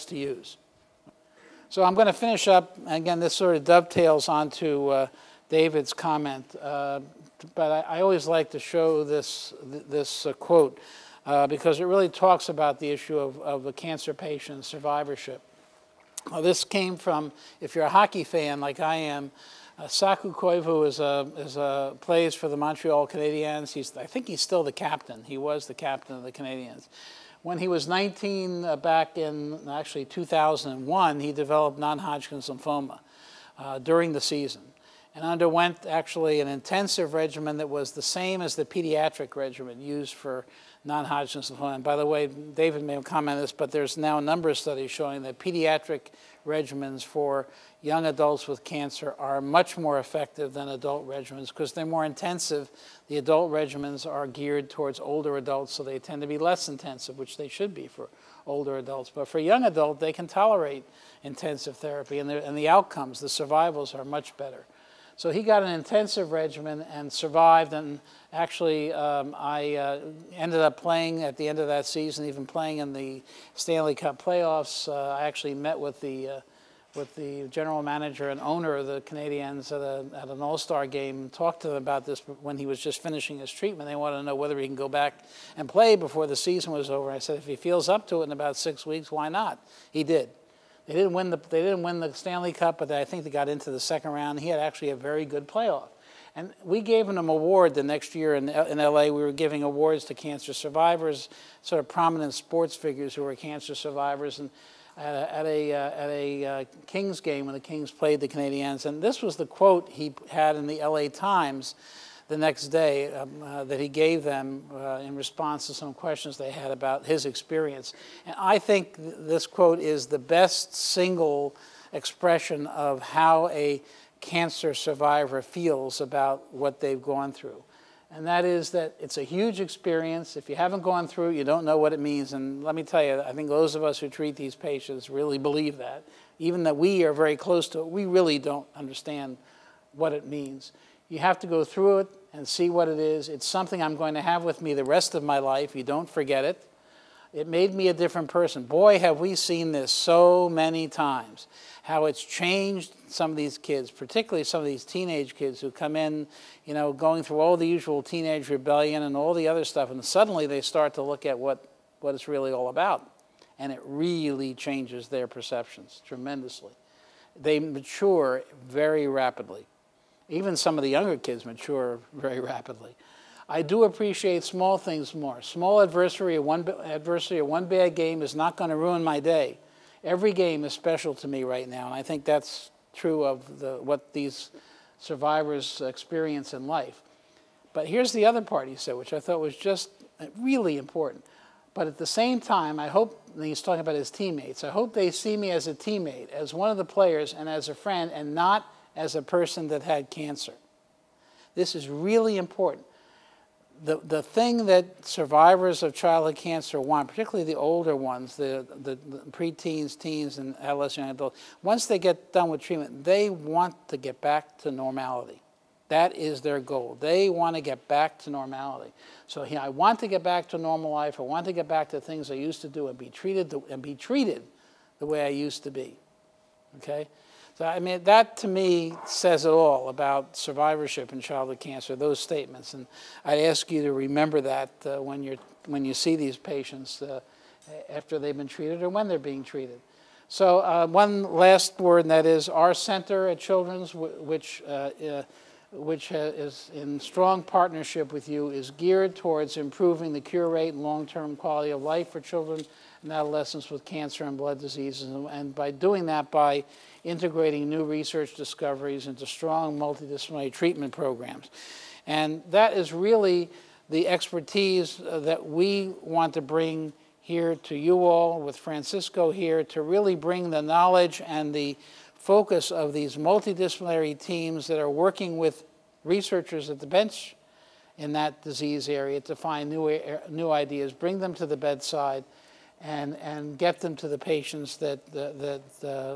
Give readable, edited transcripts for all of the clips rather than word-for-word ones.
to use. So I'm going to finish up. Again, this sort of dovetails onto David's comment, but I always like to show this quote because it really talks about the issue of the cancer patient survivorship. This came from, if you're a hockey fan like I am, Saku Koivu plays for the Montreal Canadiens. I think he's still the captain. He was the captain of the Canadiens. When he was 19, back in actually 2001, he developed non-Hodgkin's lymphoma during the season and underwent actually an intensive regimen that was the same as the pediatric regimen used for non-Hodgkin's lymphoma. And by the way, David may have commented on this, but there's now a number of studies showing that pediatric regimens for young adults with cancer are much more effective than adult regimens because they're more intensive. The adult regimens are geared towards older adults, so they tend to be less intensive, which they should be for older adults. But for a young adult, they can tolerate intensive therapy, and the outcomes, the survivals, are much better. So he got an intensive regimen and survived, and actually I ended up playing at the end of that season, even playing in the Stanley Cup playoffs. I actually met with the general manager and owner of the Canadiens at an all-star game, talked to them about this when he was just finishing his treatment. They wanted to know whether he can go back and play before the season was over. I said, if he feels up to it in about 6 weeks, why not? He did. They didn't win the Stanley Cup, but I think they got into the second round. He had actually a very good playoff. And we gave him an award the next year in LA. We were giving awards to cancer survivors, sort of prominent sports figures who were cancer survivors. And at a Kings game when the Kings played the Canadiens. And this was the quote he had in the LA Times the next day that he gave them in response to some questions they had about his experience. And I think this quote is the best single expression of how a cancer survivor feels about what they've gone through. And that is that it's a huge experience. If you haven't gone through it, you don't know what it means. And let me tell you, I think those of us who treat these patients really believe that. Even that we are very close to it, we really don't understand what it means. You have to go through it and see what it is. It's something I'm going to have with me the rest of my life. You don't forget it. It made me a different person. Boy, have we seen this so many times, how it's changed some of these kids, particularly some of these teenage kids who come in, you know, going through all the usual teenage rebellion and all the other stuff, and suddenly they start to look at what it's really all about. And it really changes their perceptions tremendously. They mature very rapidly. Even some of the younger kids mature very rapidly. I do appreciate small things more. Small adversity or one bad game is not going to ruin my day. Every game is special to me right now, and I think that's true of what these survivors experience in life. But here's the other part he said, which I thought was just really important. But at the same time, I hope, and he's talking about his teammates, I hope they see me as a teammate, as one of the players, and as a friend, and not as a person that had cancer. This is really important. The thing that survivors of childhood cancer want, particularly the older ones, the preteens, teens, and adolescent adults, once they get done with treatment, they want to get back to normality. That is their goal. They want to get back to normality. So I want to get back to normal life. I want to get back to things I used to do and be treated the way I used to be. Okay? So, I mean, that to me says it all about survivorship and childhood cancer, those statements. And I'd ask you to remember that when you see these patients after they've been treated or when they're being treated. So one last word, and that is our center at Children's, which is in strong partnership with you, is geared towards improving the cure rate and long-term quality of life for children and adolescents with cancer and blood diseases. And by doing that, by integrating new research discoveries into strong multidisciplinary treatment programs. And that is really the expertise that we want to bring here to you all, with Francisco here, to really bring the knowledge and the focus of these multidisciplinary teams that are working with researchers at the bench in that disease area to find new ideas, bring them to the bedside, and get them to the patients that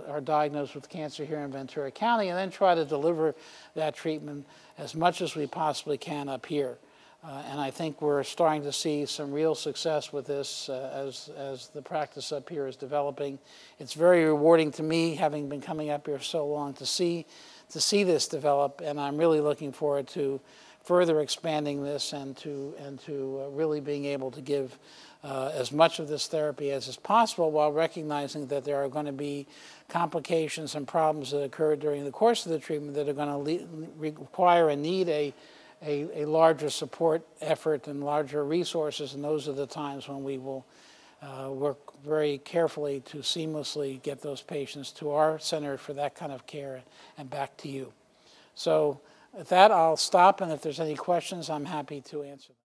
are diagnosed with cancer here in Ventura County, and then try to deliver that treatment as much as we possibly can up here. And I think we're starting to see some real success with this as the practice up here is developing. It's very rewarding to me, having been coming up here so long, to see this develop, and I'm really looking forward to further expanding this and to really being able to give as much of this therapy as is possible, while recognizing that there are going to be complications and problems that occur during the course of the treatment that are going to require and need a larger support effort and larger resources, and those are the times when we will work very carefully to seamlessly get those patients to our center for that kind of care and back to you. So with that, I'll stop, and if there's any questions, I'm happy to answer them.